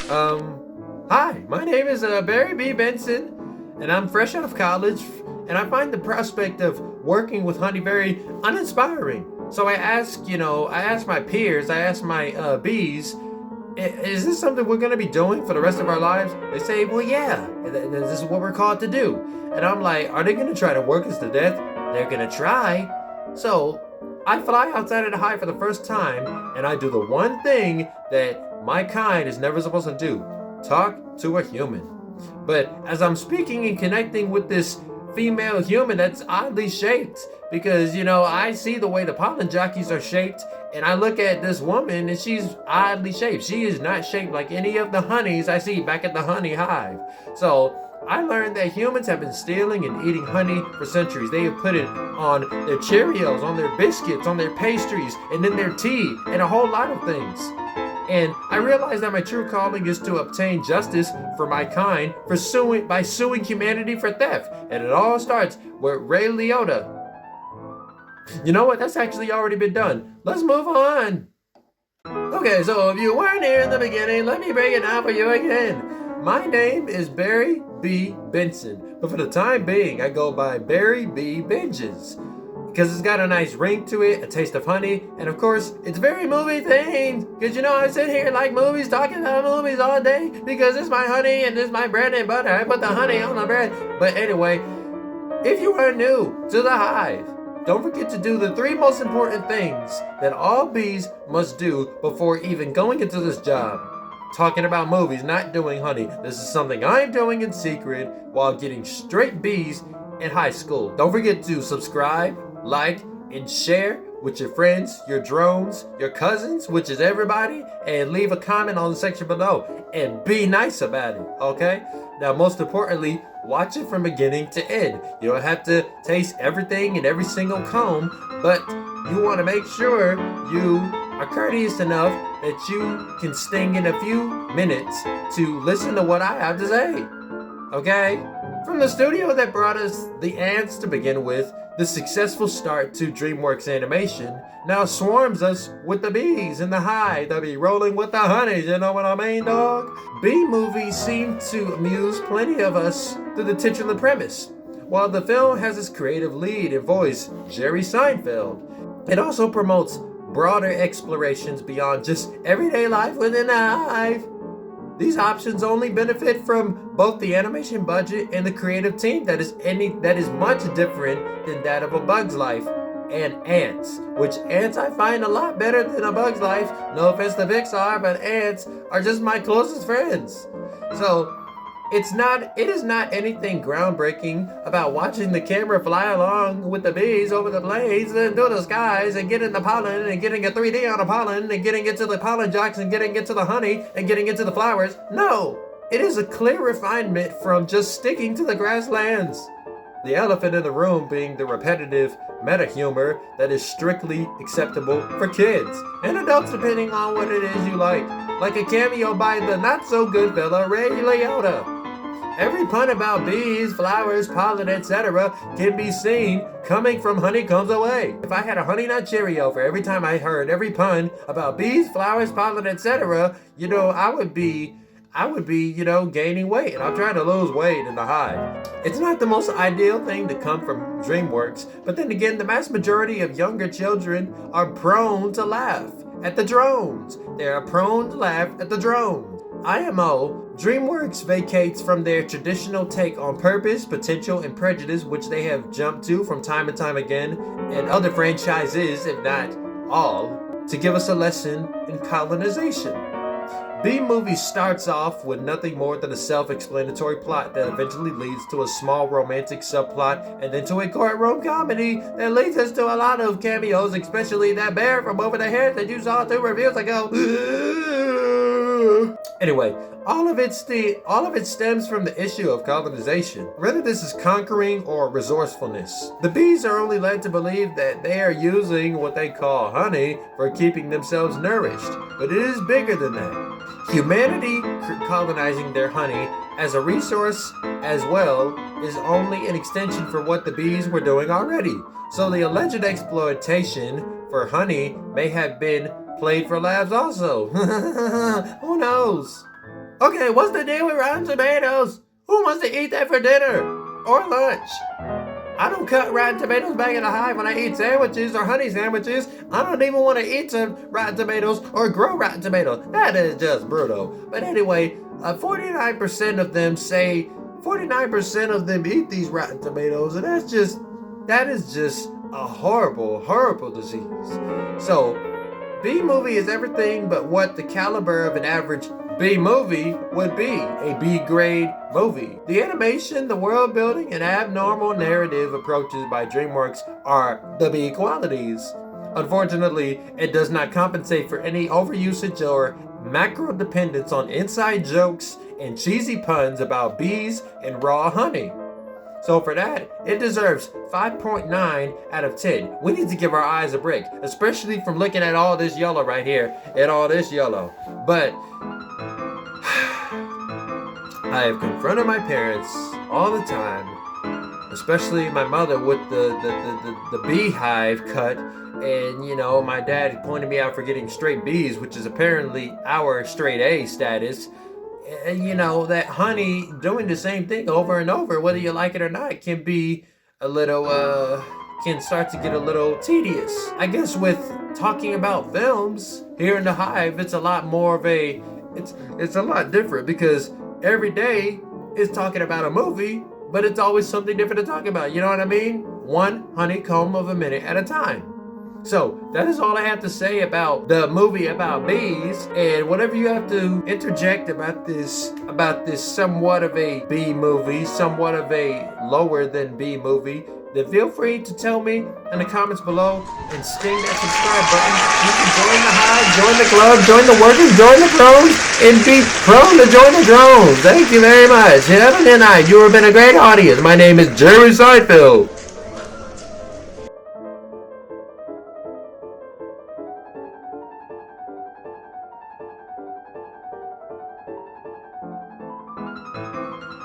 Hi, my name is Barry B. Benson, and I'm fresh out of college, and I find the prospect of working with honey very uninspiring. So I asked my peers, I asked my bees, is this something we're gonna be doing for the rest of our lives? They say, well, yeah, this is what we're called to do. And I'm like, are they gonna try to work us to death? They're gonna try. So I fly outside of the hive for the first time, and I do the one thing that my kind is never supposed to do: talk to a human. But as I'm speaking and connecting with this female human that's oddly shaped, because I see the way the pollen jockeys are shaped, and I look at this woman and she's oddly shaped. She is not shaped like any of the honeys I see back at the honey hive. So I learned that humans have been stealing and eating honey for centuries. They have put it on their Cheerios, on their biscuits, on their pastries, and in their tea, and a whole lot of things. And I realized that my true calling is to obtain justice for my kind by suing humanity for theft. And it all starts with Ray Liotta. You know what? That's actually already been done. Let's move on. Okay, so if you weren't here in the beginning, let me break it down for you again. My name is Barry B. Benson, but for the time being, I go by Barry B. Binges, because it's got a nice ring to it, a taste of honey, and of course, it's very movie themed, because I sit here like movies, talking about movies all day, because it's my honey and it's my bread and butter. I put the honey on the bread. But anyway, if you are new to the hive, don't forget to do the 3 most important things that all bees must do before even going into this job. Talking about movies, not doing honey. This is something I'm doing in secret while getting straight B's in high school. Don't forget to subscribe, like, and share with your friends, your drones, your cousins, which is everybody, and leave a comment on the section below. And be nice about it, okay? Now, most importantly, watch it from beginning to end. You don't have to taste everything in every single comb, but you want to make sure you are courteous enough that you can sting in a few minutes to listen to what I have to say. Okay? From the studio that brought us the Antz to begin with, the successful start to DreamWorks Animation now swarms us with the bees in the hive that be rolling with the honeys, you know what I mean, dog? Bee movies seem to amuse plenty of us through the titular premise. While the film has its creative lead and voice, Jerry Seinfeld, it also promotes broader explorations beyond just everyday life within the hive. These options only benefit from both the animation budget and the creative team that is much different than that of A Bug's Life and Antz, which Antz I find a lot better than A Bug's Life. No offense to Pixar, but Antz are just my closest friends. So it is not anything groundbreaking about watching the camera fly along with the bees over the plains and through the skies and getting the pollen and getting a 3D on the pollen and getting into the pollen jocks and getting into the honey and getting into the flowers. No, it is a clear refinement from just sticking to the grasslands. The elephant in the room being the repetitive meta humor that is strictly acceptable for kids and adults depending on what it is you like a cameo by the not so good fella Ray Liotta. Every pun about bees, flowers, pollen, etc. can be seen coming from honeycombs away. If I had a honey nut Cheerio for every time I heard every pun about bees, flowers, pollen, etc., I would be, gaining weight, and I'm trying to lose weight in the hive. It's not the most ideal thing to come from DreamWorks, but then again, the vast majority of younger children are prone to laugh at the drones. They are prone to laugh at the drones. IMO, DreamWorks vacates from their traditional take on purpose, potential, and prejudice, which they have jumped to from time and time again, and other franchises, if not all, to give us a lesson in colonization. B-movie starts off with nothing more than a self-explanatory plot that eventually leads to a small romantic subplot and then to a courtroom comedy that leads us to a lot of cameos, especially that bear from over the head that you saw 2 reviews ago. Anyway, all of it stems from the issue of colonization. Whether this is conquering or resourcefulness. The bees are only led to believe that they are using what they call honey for keeping themselves nourished, but it is bigger than that. Humanity colonizing their honey as a resource as well is only an extension for what the bees were doing already. So the alleged exploitation for honey may have been played for laughs also. Who knows? Okay, what's the deal with Rotten Tomatoes? Who wants to eat that for dinner or lunch? I don't cut Rotten Tomatoes back in the hive when I eat sandwiches or honey sandwiches. I don't even want to eat some Rotten Tomatoes or grow Rotten Tomatoes. That is just brutal. But anyway, 49% of them say 49% of them eat these Rotten Tomatoes, and that is just a horrible, horrible disease. So, B movie is everything but what the caliber of an average B movie would be, a B grade movie. The animation, the world building, and abnormal narrative approaches by DreamWorks are the B qualities. Unfortunately, it does not compensate for any overusage or macro dependence on inside jokes and cheesy puns about bees and raw honey. So for that, it deserves 5.9 out of 10. We need to give our eyes a break, especially from looking at all this yellow right here and all this yellow. But I have confronted my parents all the time, especially my mother with the beehive cut. And, you know, my dad pointed me out for getting straight B's, which is apparently our straight A status. And, you know, that honey doing the same thing over and over, whether you like it or not, can be a little, can start to get a little tedious. I guess with talking about films here in the hive, it's a lot more of a, it's a lot different because every day is talking about a movie, but it's always something different to talk about. You know what I mean? One honeycomb of a minute at a time. So that is all I have to say about the movie about bees, and whatever you have to interject about this somewhat of a B movie, somewhat of a lower than B movie, then feel free to tell me in the comments below and sting that subscribe button. You can join the hive, join the club, join the workers, join the crones, and be prone to join the drones. Thank you very much. Have a good night. You have been a great audience. My name is Jerry Seinfeld.